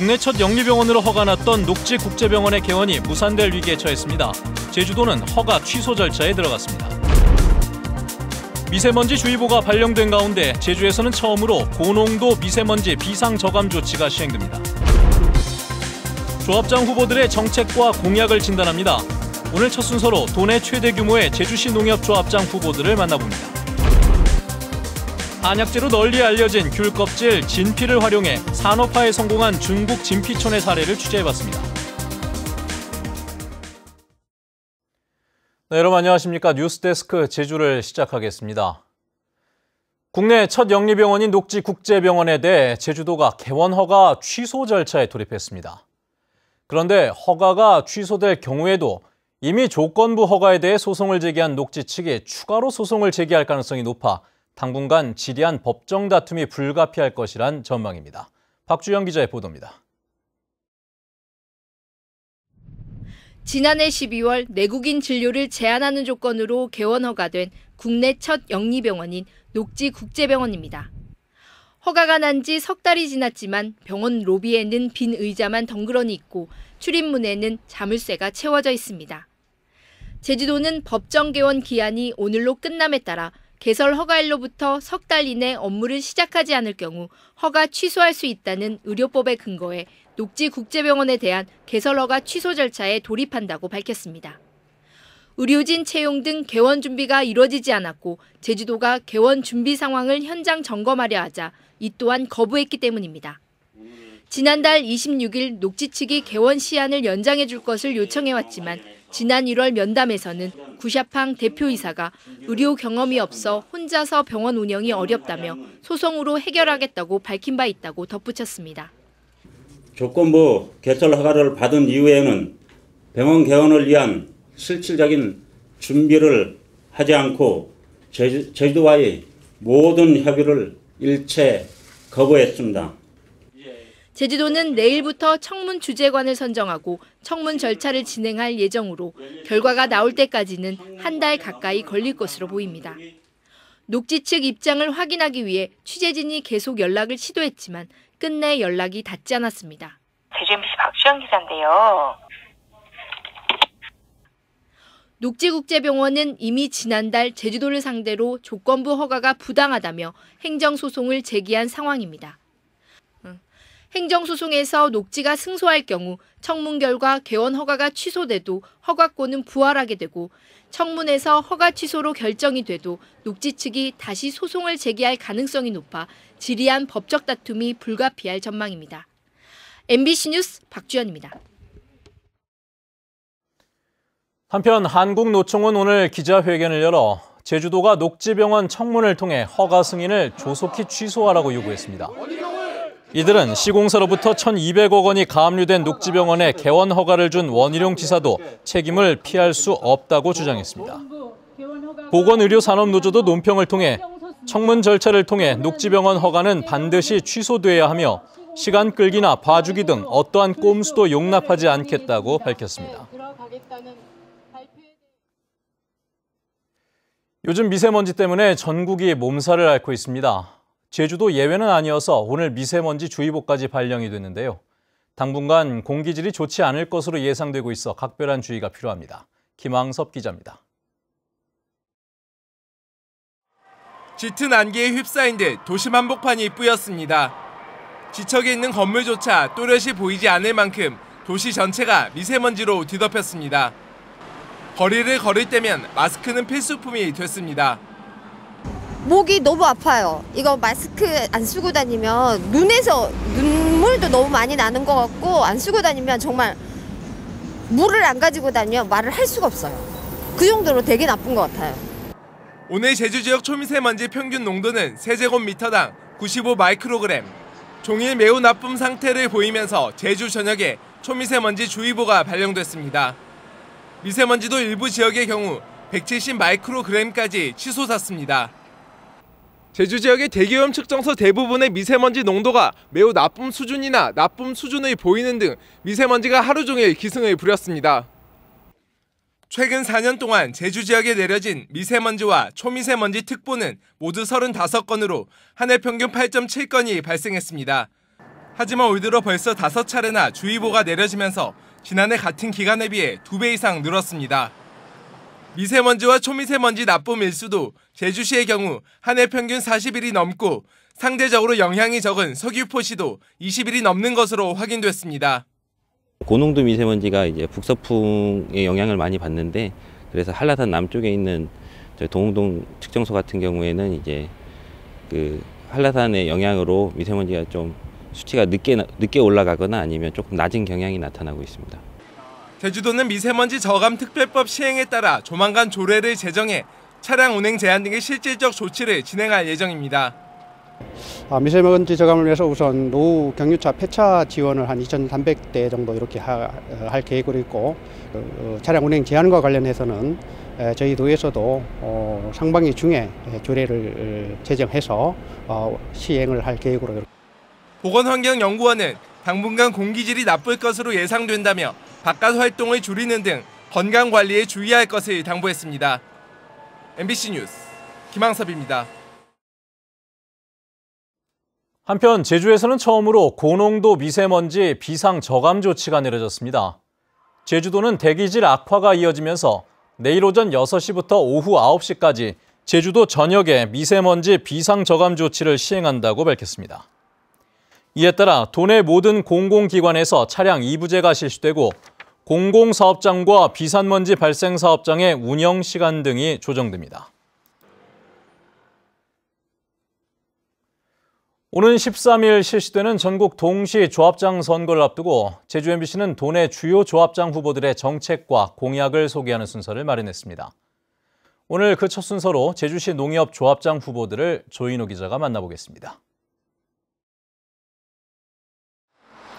국내 첫 영리병원으로 허가 났던 녹지국제병원의 개원이 무산될 위기에 처했습니다. 제주도는 허가 취소 절차에 들어갔습니다. 미세먼지 주의보가 발령된 가운데 제주에서는 처음으로 고농도 미세먼지 비상저감 조치가 시행됩니다. 조합장 후보들의 정책과 공약을 진단합니다. 오늘 첫 순서로 도내 최대 규모의 제주시 농협조합장 후보들을 만나봅니다. 한약재로 널리 알려진 귤껍질, 진피를 활용해 산업화에 성공한 중국 진피촌의 사례를 취재해봤습니다. 네, 여러분 안녕하십니까. 뉴스데스크 제주를 시작하겠습니다. 국내 첫 영리병원인 녹지국제병원에 대해 제주도가 개원 허가 취소 절차에 돌입했습니다. 그런데 허가가 취소될 경우에도 이미 조건부 허가에 대해 소송을 제기한 녹지 측이 추가로 소송을 제기할 가능성이 높아 당분간 지리한 법정 다툼이 불가피할 것이란 전망입니다. 박주영 기자의 보도입니다. 지난해 12월 내국인 진료를 제한하는 조건으로 개원 허가된 국내 첫 영리병원인 녹지국제병원입니다. 허가가 난 지 석 달이 지났지만 병원 로비에는 빈 의자만 덩그러니 있고 출입문에는 자물쇠가 채워져 있습니다. 제주도는 법정 개원 기한이 오늘로 끝남에 따라 개설 허가일로부터 석 달 이내 업무를 시작하지 않을 경우 허가 취소할 수 있다는 의료법에 근거해 녹지국제병원에 대한 개설 허가 취소 절차에 돌입한다고 밝혔습니다. 의료진 채용 등 개원 준비가 이뤄지지 않았고 제주도가 개원 준비 상황을 현장 점검하려 하자 이 또한 거부했기 때문입니다. 지난달 26일 녹지 측이 개원 시한을 연장해 줄 것을 요청해왔지만 지난 1월 면담에서는 구샤팡 대표이사가 의료 경험이 없어 혼자서 병원 운영이 어렵다며 소송으로 해결하겠다고 밝힌 바 있다고 덧붙였습니다. 조건부 개설 허가를 받은 이후에는 병원 개원을 위한 실질적인 준비를 하지 않고 제주도와의 모든 협의를 일체 거부했습니다. 제주도는 내일부터 청문 주재관을 선정하고 청문 절차를 진행할 예정으로 결과가 나올 때까지는 한 달 가까이 걸릴 것으로 보입니다. 녹지 측 입장을 확인하기 위해 취재진이 계속 연락을 시도했지만 끝내 연락이 닿지 않았습니다. 제주 MBC 박주영 기자인데요. 녹지국제병원은 이미 지난달 제주도를 상대로 조건부 허가가 부당하다며 행정소송을 제기한 상황입니다. 행정소송에서 녹지가 승소할 경우 청문 결과 개원 허가가 취소돼도 허가권은 부활하게 되고 청문에서 허가 취소로 결정이 돼도 녹지 측이 다시 소송을 제기할 가능성이 높아 지리한 법적 다툼이 불가피할 전망입니다. MBC 뉴스 박주연입니다. 한편 한국노총은 오늘 기자회견을 열어 제주도가 녹지병원 청문을 통해 허가 승인을 조속히 취소하라고 요구했습니다. 이들은 시공사로부터 1,200억 원이 가압류된 녹지병원에 개원 허가를 준 원희룡 지사도 책임을 피할 수 없다고 주장했습니다. 보건의료산업노조도 논평을 통해 청문 절차를 통해 녹지병원 허가는 반드시 취소돼야 하며 시간 끌기나 봐주기 등 어떠한 꼼수도 용납하지 않겠다고 밝혔습니다. 요즘 미세먼지 때문에 전국이 몸살을 앓고 있습니다. 제주도 예외는 아니어서 오늘 미세먼지 주의보까지 발령이 됐는데요. 당분간 공기질이 좋지 않을 것으로 예상되고 있어 각별한 주의가 필요합니다. 김항섭 기자입니다. 짙은 안개에 휩싸인 듯 도심 한복판이 뿌였습니다. 지척에 있는 건물조차 또렷이 보이지 않을 만큼 도시 전체가 미세먼지로 뒤덮였습니다. 거리를 걸을 때면 마스크는 필수품이 됐습니다. 목이 너무 아파요. 이거 마스크 안 쓰고 다니면 눈에서 눈물도 너무 많이 나는 것 같고 안 쓰고 다니면 정말 물을 안 가지고 다니면 말을 할 수가 없어요. 그 정도로 되게 나쁜 것 같아요. 오늘 제주 지역 초미세먼지 평균 농도는 세제곱미터당 95 마이크로그램. 종일 매우 나쁨 상태를 보이면서 제주 전역에 초미세먼지 주의보가 발령됐습니다. 미세먼지도 일부 지역의 경우 170 마이크로그램까지 치솟았습니다. 제주 지역의 대기오염 측정소 대부분의 미세먼지 농도가 매우 나쁨 수준이나 나쁨 수준을 보이는 등 미세먼지가 하루 종일 기승을 부렸습니다. 최근 4년 동안 제주 지역에 내려진 미세먼지와 초미세먼지 특보는 모두 35건으로 한 해 평균 8.7건이 발생했습니다. 하지만 올 들어 벌써 5차례나 주의보가 내려지면서 지난해 같은 기간에 비해 2배 이상 늘었습니다. 미세먼지와 초미세먼지 나쁨 일수도 제주시의 경우 한 해 평균 40일이 넘고 상대적으로 영향이 적은 서귀포시도 20일이 넘는 것으로 확인됐습니다. 고농도 미세먼지가 이제 북서풍의 영향을 많이 받는데, 그래서 한라산 남쪽에 있는 동홍동 측정소 같은 경우에는 이제 그 한라산의 영향으로 미세먼지가 좀 수치가 늦게 올라가거나 아니면 조금 낮은 경향이 나타나고 있습니다. 제주도는 미세먼지 저감 특별법 시행에 따라 조만간 조례를 제정해 차량 운행 제한 등의 실질적 조치를 진행할 예정입니다. 미세먼지 저감을 위해서 우선 노후 경유차 폐차 지원을 한 2,300대 정도 이렇게 할 계획으로 있고, 차량 운행 제한과 관련해서는 저희 도에서도 상반기 중에 조례를 제정해서 시행을 할 계획으로. 보건환경연구원은 당분간 공기질이 나쁠 것으로 예상된다며 바깥 활동을 줄이는 등 건강관리에 주의할 것을 당부했습니다. MBC 뉴스 김항섭입니다. 한편 제주에서는 처음으로 고농도 미세먼지 비상 저감 조치가 내려졌습니다. 제주도는 대기질 악화가 이어지면서 내일 오전 6시부터 오후 9시까지 제주도 전역에 미세먼지 비상 저감 조치를 시행한다고 밝혔습니다. 이에 따라 도내 모든 공공기관에서 차량 2부제가 실시되고 공공사업장과 비산먼지 발생 사업장의 운영 시간 등이 조정됩니다. 오는 13일 실시되는 전국 동시 조합장 선거를 앞두고 제주 MBC는 도내 주요 조합장 후보들의 정책과 공약을 소개하는 순서를 마련했습니다. 오늘 그 첫 순서로 제주시 농협 조합장 후보들을 조인호 기자가 만나보겠습니다.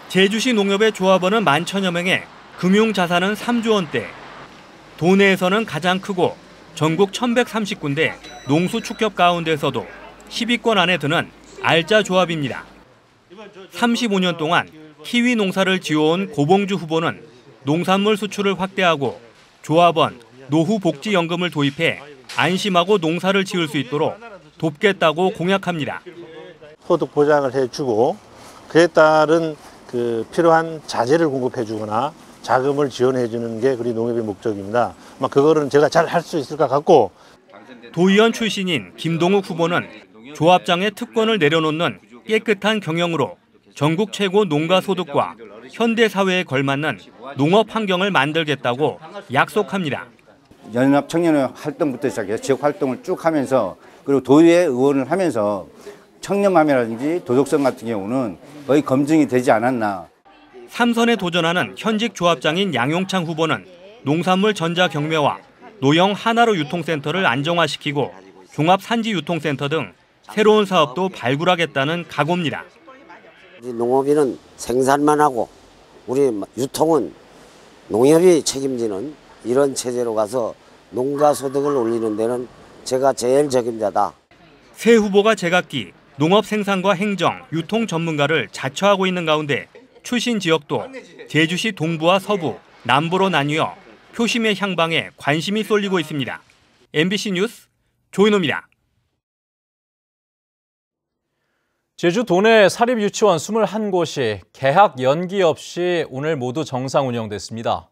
제주시 농협의 조합원은 11,000여 명에 금융자산은 3조 원대. 도내에서는 가장 크고 전국 1,130군데 농수축협 가운데서도 10위권 안에 드는 알짜 조합입니다. 35년 동안 키위 농사를 지어온 고봉주 후보는 농산물 수출을 확대하고 조합원, 노후복지연금을 도입해 안심하고 농사를 지을 수 있도록 돕겠다고 공약합니다. 소득 보장을 해주고 그에 따른 필요한 자재를 공급해주거나 자금을 지원해주는 게 우리 농협의 목적입니다. 아마 그거는 제가 잘 할 수 있을 것 같고. 도의원 출신인 김동욱 후보는 조합장의 특권을 내려놓는 깨끗한 경영으로 전국 최고 농가 소득과 현대 사회에 걸맞는 농업 환경을 만들겠다고 약속합니다. 연합 청년의 활동부터 시작해서 지역 활동을 쭉 하면서 그리고 도의회 의원을 하면서 청렴함이라든지 도덕성 같은 경우는 거의 검증이 되지 않았나. 3선에 도전하는 현직 조합장인 양용창 후보는 농산물 전자 경매와 노형 하나로 유통센터를 안정화시키고 종합 산지 유통센터 등 새로운 사업도 발굴하겠다는 각오입니다. 농업인은 생산만 하고 우리 유통은 농협이 책임지는 이런 체제로 가서 농가 소득을 올리는 데는 제가 제일 적임자다. 새 후보가 제각기 농업 생산과 행정, 유통 전문가를 자처하고 있는 가운데 출신 지역도 제주시 동부와 서부, 남부로 나뉘어 표심의 향방에 관심이 쏠리고 있습니다. MBC 뉴스 조인호입니다. 제주 도내 사립유치원 21곳이 개학 연기 없이 오늘 모두 정상 운영됐습니다.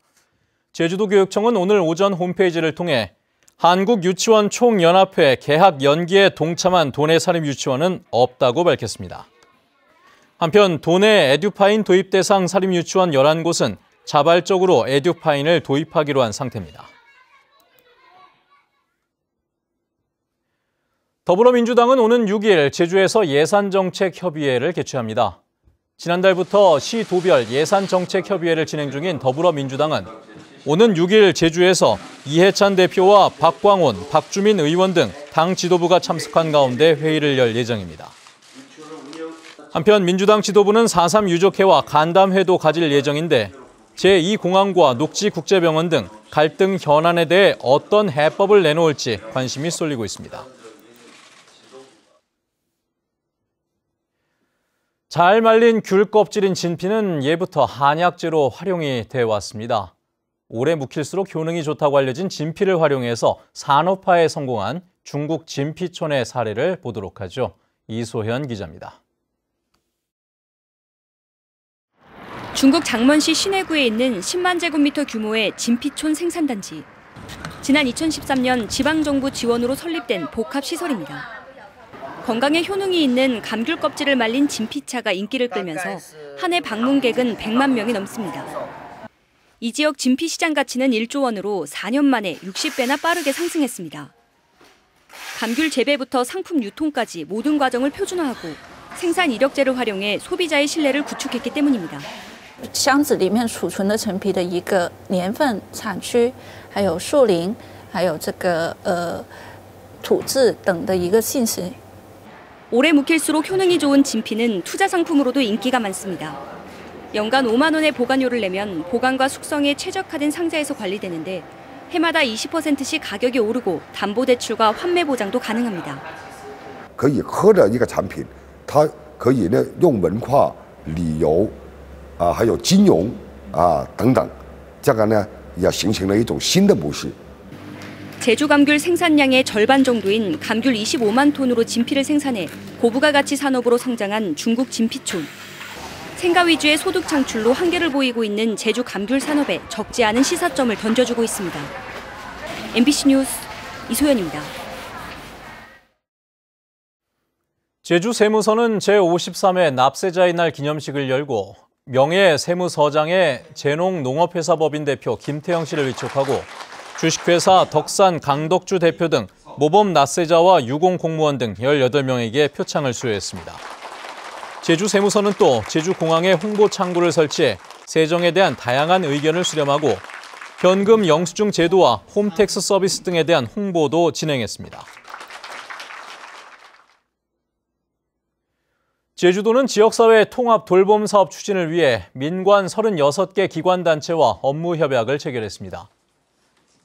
제주도교육청은 오늘 오전 홈페이지를 통해 한국유치원 총연합회 개학 연기에 동참한 도내 사립유치원은 없다고 밝혔습니다. 한편 도내 에듀파인 도입 대상 사립유치원 11곳은 자발적으로 에듀파인을 도입하기로 한 상태입니다. 더불어민주당은 오는 6일 제주에서 예산정책협의회를 개최합니다. 지난달부터 시도별 예산정책협의회를 진행 중인 더불어민주당은 오는 6일 제주에서 이해찬 대표와 박광온, 박주민 의원 등 당 지도부가 참석한 가운데 회의를 열 예정입니다. 한편 민주당 지도부는 4.3 유족회와 간담회도 가질 예정인데 제2공항과 녹지국제병원 등 갈등 현안에 대해 어떤 해법을 내놓을지 관심이 쏠리고 있습니다. 잘 말린 귤 껍질인 진피는 예부터 한약재로 활용이 되어 왔습니다. 오래 묵힐수록 효능이 좋다고 알려진 진피를 활용해서 산업화에 성공한 중국 진피촌의 사례를 보도록 하죠. 이소현 기자입니다. 중국 장먼시 시내구에 있는 10만 제곱미터 규모의 진피촌 생산단지. 지난 2013년 지방정부 지원으로 설립된 복합시설입니다. 건강에 효능이 있는 감귤 껍질을 말린 진피차가 인기를 끌면서 한 해 방문객은 100만 명이 넘습니다. 이 지역 진피 시장 가치는 1조 원으로 4년 만에 60배나 빠르게 상승했습니다. 감귤 재배부터 상품 유통까지 모든 과정을 표준화하고 생산 이력제를 활용해 소비자의 신뢰를 구축했기 때문입니다. 箱子里面储存的陈皮的一个年份、产区，还有树龄，还有这个土质等的一个信息。 오래 묵힐수록 효능이 좋은 진피는 투자 상품으로도 인기가 많습니다. 연간 5만 원의 보관료를 내면 보관과 숙성에 최적화된 상자에서 관리되는데 해마다 20%씩 가격이 오르고 담보대출과 환매 보장도 가능합니다. 可以喝的一个产品，它可以呢用文化、旅游还有金融等等，这个呢也形成了一种新的模式。 제주 감귤 생산량의 절반 정도인 감귤 25만 톤으로 진피를 생산해 고부가 가치 산업으로 성장한 중국 진피촌. 생가 위주의 소득 창출로 한계를 보이고 있는 제주 감귤 산업에 적지 않은 시사점을 던져주고 있습니다. MBC 뉴스 이소연입니다. 제주세무서는 제53회 납세자의 날 기념식을 열고 명예세무서장의 제농농업회사법인 대표 김태형 씨를 위촉하고 주식회사 덕산 강덕주 대표 등 모범 납세자와 유공공무원 등 18명에게 표창을 수여했습니다. 제주세무서는 또 제주공항에 홍보창구를 설치해 세정에 대한 다양한 의견을 수렴하고 현금 영수증 제도와 홈택스 서비스 등에 대한 홍보도 진행했습니다. 제주도는 지역사회 통합 돌봄 사업 추진을 위해 민관 36개 기관단체와 업무협약을 체결했습니다.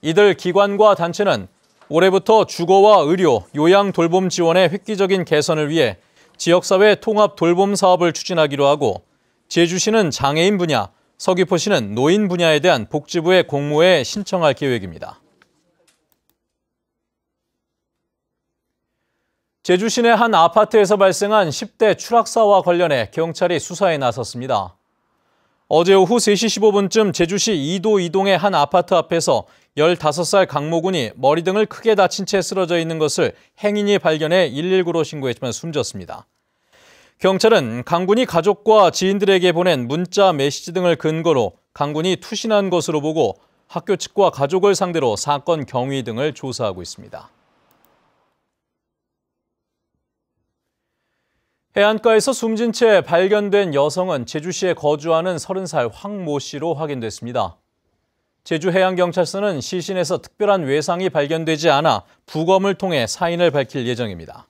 이들 기관과 단체는 올해부터 주거와 의료, 요양 돌봄 지원의 획기적인 개선을 위해 지역사회 통합 돌봄 사업을 추진하기로 하고 제주시는 장애인 분야, 서귀포시는 노인 분야에 대한 복지부의 공모에 신청할 계획입니다. 제주 시내 한 아파트에서 발생한 10대 추락사와 관련해 경찰이 수사에 나섰습니다. 어제 오후 3시 15분쯤 제주시 이도 이동의 한 아파트 앞에서 15살 강모군이 머리 등을 크게 다친 채 쓰러져 있는 것을 행인이 발견해 119로 신고했지만 숨졌습니다. 경찰은 강군이 가족과 지인들에게 보낸 문자, 메시지 등을 근거로 강군이 투신한 것으로 보고 학교 측과 가족을 상대로 사건 경위 등을 조사하고 있습니다. 해안가에서 숨진 채 발견된 여성은 제주시에 거주하는 30살 황 모 씨로 확인됐습니다. 제주해양경찰서는 시신에서 특별한 외상이 발견되지 않아 부검을 통해 사인을 밝힐 예정입니다.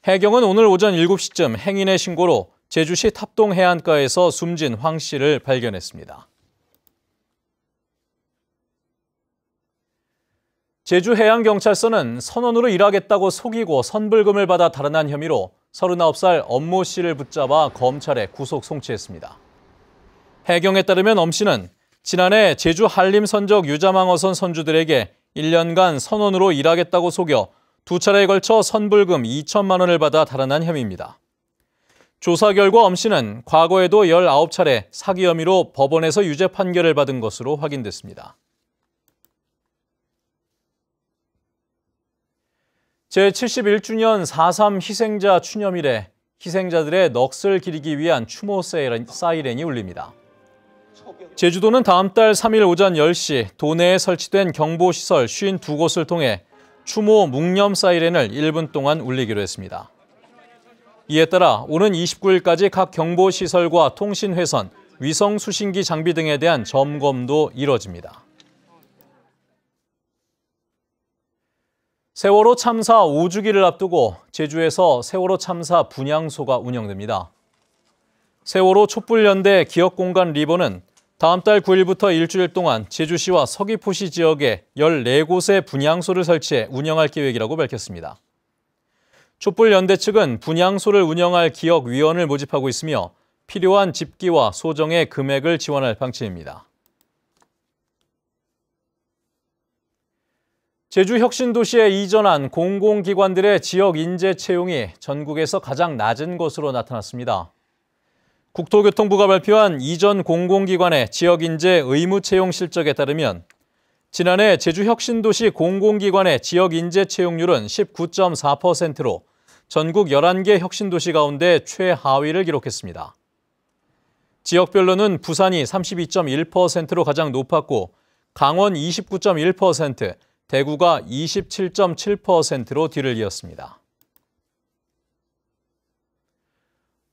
해경은 오늘 오전 7시쯤 행인의 신고로 제주시 탑동 해안가에서 숨진 황 씨를 발견했습니다. 제주해양경찰서는 선원으로 일하겠다고 속이고 선불금을 받아 달아난 혐의로 39살 엄모 씨를 붙잡아 검찰에 구속 송치했습니다. 해경에 따르면 엄 씨는 지난해 제주 한림선적 유자망어선 선주들에게 1년간 선원으로 일하겠다고 속여 2차례에 걸쳐 선불금 2천만 원을 받아 달아난 혐의입니다. 조사 결과 엄 씨는 과거에도 19차례 사기 혐의로 법원에서 유죄 판결을 받은 것으로 확인됐습니다. 제71주년 4.3 희생자 추념일에 희생자들의 넋을 기리기 위한 추모 사이렌이 울립니다. 제주도는 다음 달 3일 오전 10시 도내에 설치된 경보시설 52곳을 통해 추모 묵념 사이렌을 1분 동안 울리기로 했습니다. 이에 따라 오는 29일까지 각 경보시설과 통신회선, 위성수신기 장비 등에 대한 점검도 이뤄집니다. 세월호 참사 5주기를 앞두고 제주에서 세월호 참사 분향소가 운영됩니다. 세월호 촛불연대 기억공간 리본은 다음 달 9일부터 일주일 동안 제주시와 서귀포시 지역에 14곳의 분향소를 설치해 운영할 계획이라고 밝혔습니다. 촛불연대 측은 분향소를 운영할 기억위원을 모집하고 있으며 필요한 집기와 소정의 금액을 지원할 방침입니다. 제주 혁신도시에 이전한 공공기관들의 지역 인재 채용이 전국에서 가장 낮은 것으로 나타났습니다. 국토교통부가 발표한 이전 공공기관의 지역인재 의무 채용 실적에 따르면 지난해 제주 혁신도시 공공기관의 지역인재 채용률은 19.4%로 전국 11개 혁신도시 가운데 최하위를 기록했습니다. 지역별로는 부산이 32.1%로 가장 높았고 강원 29.1%, 대구가 27.7%로 뒤를 이었습니다.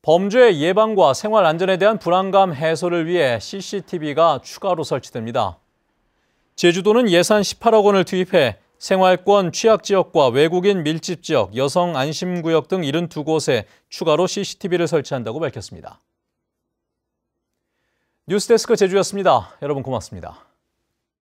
범죄 예방과 생활 안전에 대한 불안감 해소를 위해 CCTV가 추가로 설치됩니다. 제주도는 예산 18억 원을 투입해 생활권 취약지역과 외국인 밀집지역, 여성 안심구역 등 72곳에 추가로 CCTV를 설치한다고 밝혔습니다. 뉴스데스크 제주였습니다. 여러분 고맙습니다.